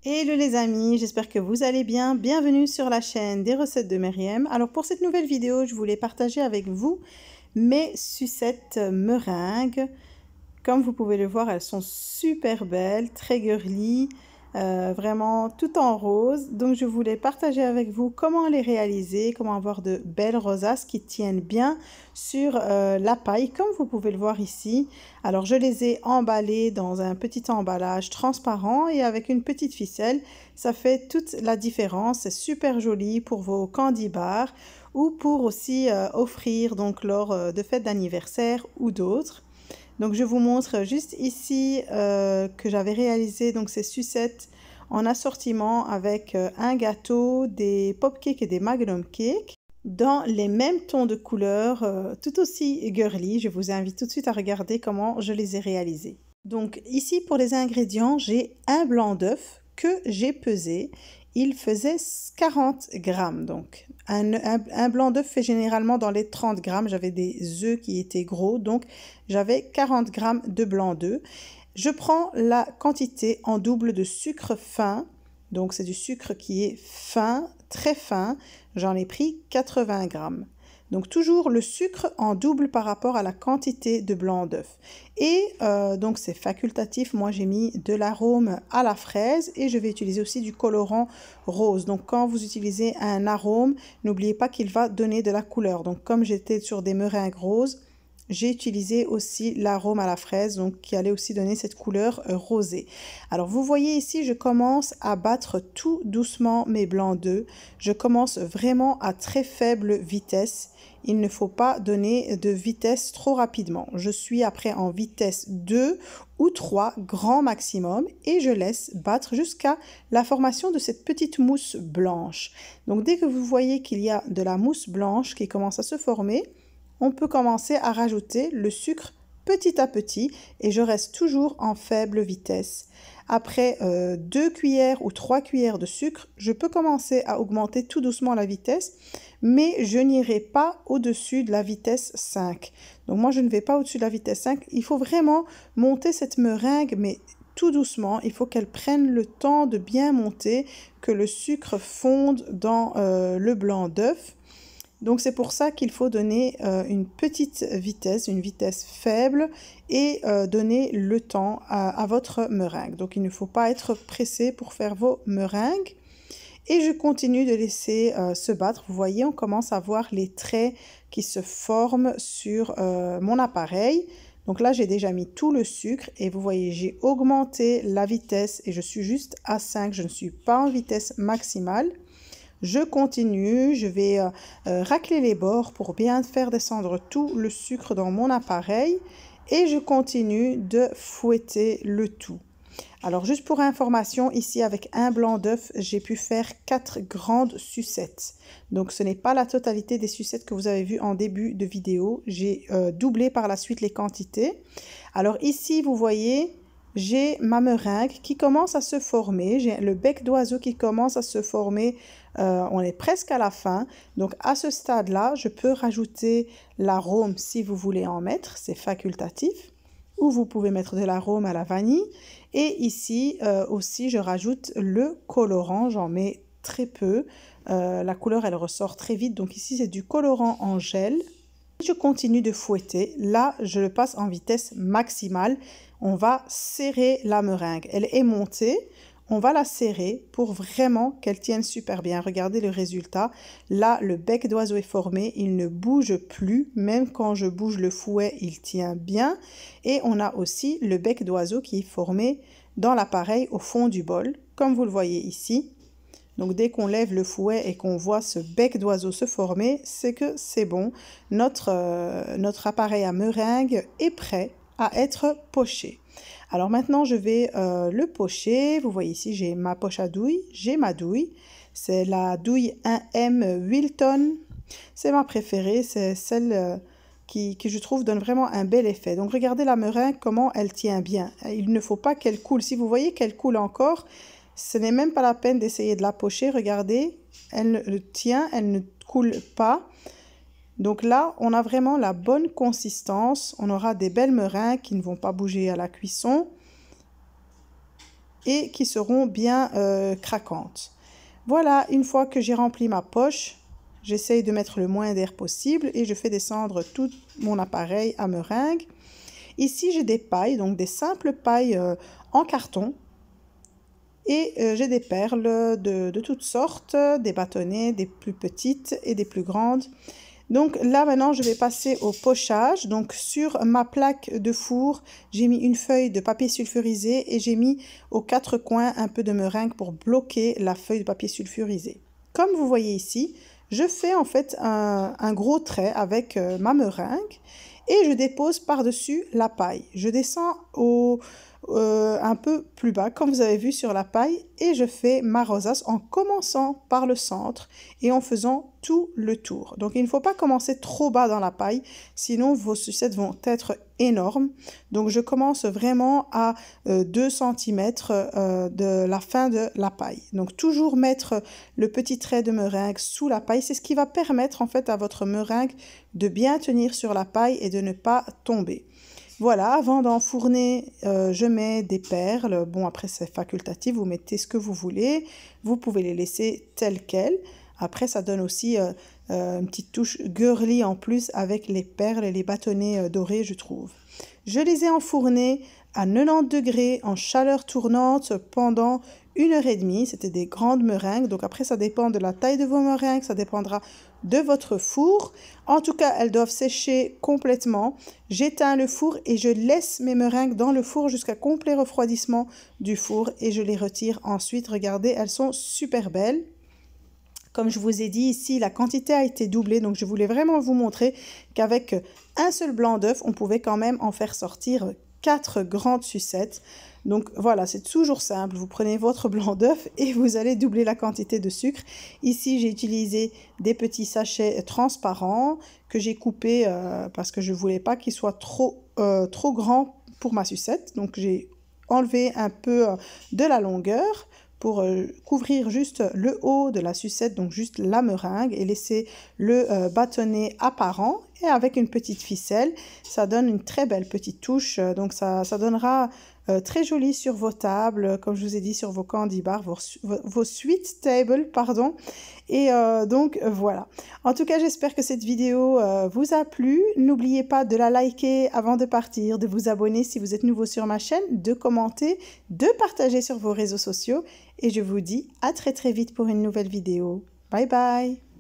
Hello les amis, j'espère que vous allez bien. Bienvenue sur la chaîne des recettes de Myriam. Alors pour cette nouvelle vidéo, je voulais partager avec vous mes sucettes meringues. Comme vous pouvez le voir, elles sont super belles, très girly, vraiment tout en rose. Donc je voulais partager avec vous comment les réaliser, comment avoir de belles rosaces qui tiennent bien sur la paille, comme vous pouvez le voir ici. Alors je les ai emballées dans un petit emballage transparent et avec une petite ficelle. Ça fait toute la différence, c'est super joli pour vos candy bars ou pour aussi offrir donc lors de fêtes d'anniversaire ou d'autres. Donc je vous montre juste ici que j'avais réalisé donc ces sucettes en assortiment avec un gâteau, des pop-cakes et des magnum cakes dans les mêmes tons de couleurs, tout aussi girly. Je vous invite tout de suite à regarder comment je les ai réalisés. Donc ici pour les ingrédients, j'ai un blanc d'œuf que j'ai pesé. Il faisait 40 grammes. Donc un blanc d'œuf fait généralement dans les 30 grammes. J'avais des œufs qui étaient gros, donc j'avais 40 grammes de blanc d'œuf. Je prends la quantité en double de sucre fin. Donc c'est du sucre qui est fin, très fin. J'en ai pris 80 grammes. Donc toujours le sucre en double par rapport à la quantité de blanc d'œuf. Et donc c'est facultatif, moi j'ai mis de l'arôme à la fraise et je vais utiliser aussi du colorant rose. Donc quand vous utilisez un arôme, n'oubliez pas qu'il va donner de la couleur. Donc comme j'étais sur des meringues roses, j'ai utilisé aussi l'arôme à la fraise, donc qui allait aussi donner cette couleur rosée. Alors vous voyez ici, je commence à battre tout doucement mes blancs d'œufs. Je commence vraiment à très faible vitesse. Il ne faut pas donner de vitesse trop rapidement. Je suis après en vitesse 2 ou 3 grand maximum et je laisse battre jusqu'à la formation de cette petite mousse blanche. Donc dès que vous voyez qu'il y a de la mousse blanche qui commence à se former, on peut commencer à rajouter le sucre petit à petit et je reste toujours en faible vitesse. Après 2 cuillères ou 3 cuillères de sucre, je peux commencer à augmenter tout doucement la vitesse, mais je n'irai pas au-dessus de la vitesse 5. Donc moi, je ne vais pas au-dessus de la vitesse 5. Il faut vraiment monter cette meringue, mais tout doucement. Il faut qu'elle prenne le temps de bien monter, que le sucre fonde dans le blanc d'œuf. Donc c'est pour ça qu'il faut donner une petite vitesse, une vitesse faible et donner le temps à votre meringue. Donc il ne faut pas être pressé pour faire vos meringues. Et je continue de laisser se battre. Vous voyez, on commence à voir les traits qui se forment sur mon appareil. Donc là, j'ai déjà mis tout le sucre et vous voyez, j'ai augmenté la vitesse et je suis juste à 5. Je ne suis pas en vitesse maximale. Je continue, je vais racler les bords pour bien faire descendre tout le sucre dans mon appareil et je continue de fouetter le tout. Alors juste pour information, ici avec un blanc d'œuf, j'ai pu faire 4 grandes sucettes. Donc ce n'est pas la totalité des sucettes que vous avez vues en début de vidéo. J'ai doublé par la suite les quantités. Alors ici, vous voyez, j'ai ma meringue qui commence à se former. J'ai le bec d'oiseau qui commence à se former. On est presque à la fin. Donc à ce stade-là, je peux rajouter l'arôme si vous voulez en mettre. C'est facultatif. Ou vous pouvez mettre de l'arôme à la vanille. Et ici aussi, je rajoute le colorant. J'en mets très peu. La couleur, elle ressort très vite. Donc ici, c'est du colorant en gel. Je continue de fouetter. Là, je le passe en vitesse maximale. On va serrer la meringue. Elle est montée. On va la serrer pour vraiment qu'elle tienne super bien. Regardez le résultat. Là, le bec d'oiseau est formé. Il ne bouge plus. Même quand je bouge le fouet, il tient bien. Et on a aussi le bec d'oiseau qui est formé dans l'appareil au fond du bol, comme vous le voyez ici. Donc dès qu'on lève le fouet et qu'on voit ce bec d'oiseau se former, c'est que c'est bon. Notre appareil à meringue est prêt à être poché. Alors maintenant, je vais le pocher. Vous voyez ici, j'ai ma poche à douille, j'ai ma douille. C'est la douille 1M Wilton. C'est ma préférée, c'est celle qui, je trouve, donne vraiment un bel effet. Donc regardez la meringue, comment elle tient bien. Il ne faut pas qu'elle coule. Si vous voyez qu'elle coule encore, ce n'est même pas la peine d'essayer de la pocher. Regardez, elle tient, elle ne coule pas. Donc là, on a vraiment la bonne consistance. On aura des belles meringues qui ne vont pas bouger à la cuisson. et qui seront bien craquantes. Voilà, une fois que j'ai rempli ma poche, j'essaye de mettre le moins d'air possible et je fais descendre tout mon appareil à meringue. Ici, j'ai des pailles, donc des simples pailles en carton. Et j'ai des perles de toutes sortes, des bâtonnets, des plus petites et des plus grandes. Donc là, maintenant, je vais passer au pochage. Donc sur ma plaque de four, j'ai mis une feuille de papier sulfurisé et j'ai mis aux quatre coins un peu de meringue pour bloquer la feuille de papier sulfurisé. Comme vous voyez ici, je fais en fait un gros trait avec ma meringue et je dépose par-dessus la paille. Je descends un peu plus bas, comme vous avez vu sur la paille, et je fais ma rosace en commençant par le centre et en faisant tout le tour. Donc il ne faut pas commencer trop bas dans la paille, sinon vos sucettes vont être énormes. Donc je commence vraiment à 2 cm de la fin de la paille. Donc toujours mettre le petit trait de meringue sous la paille, c'est ce qui va permettre en fait à votre meringue de bien tenir sur la paille et de ne pas tomber. Voilà, avant d'enfourner, je mets des perles. Bon, après, c'est facultatif, vous mettez ce que vous voulez. Vous pouvez les laisser telles quelles. Après, ça donne aussi une petite touche girly en plus avec les perles et les bâtonnets dorés, je trouve. Je les ai enfournés à 90 degrés en chaleur tournante pendant 1h30. C'était des grandes meringues. Donc après, ça dépend de la taille de vos meringues. Ça dépendra de votre four. En tout cas, elles doivent sécher complètement. J'éteins le four et je laisse mes meringues dans le four jusqu'à complet refroidissement du four et je les retire ensuite. Regardez, elles sont super belles. Comme je vous ai dit ici, la quantité a été doublée, donc je voulais vraiment vous montrer qu'avec un seul blanc d'œuf, on pouvait quand même en faire sortir 4 grandes sucettes. Donc voilà, c'est toujours simple, vous prenez votre blanc d'œuf et vous allez doubler la quantité de sucre. Ici, j'ai utilisé des petits sachets transparents que j'ai coupés parce que je ne voulais pas qu'ils soient trop grands pour ma sucette. Donc j'ai enlevé un peu de la longueur pour couvrir juste le haut de la sucette, donc juste la meringue, et laisser le bâtonnet apparent. Et avec une petite ficelle, ça donne une très belle petite touche. Donc ça donnera très joli sur vos tables, comme je vous ai dit, sur vos candy bars, vos sweet tables, pardon. Et donc voilà. En tout cas, j'espère que cette vidéo vous a plu. N'oubliez pas de la liker avant de partir, de vous abonner si vous êtes nouveau sur ma chaîne, de commenter, de partager sur vos réseaux sociaux. Et je vous dis à très vite pour une nouvelle vidéo. Bye bye!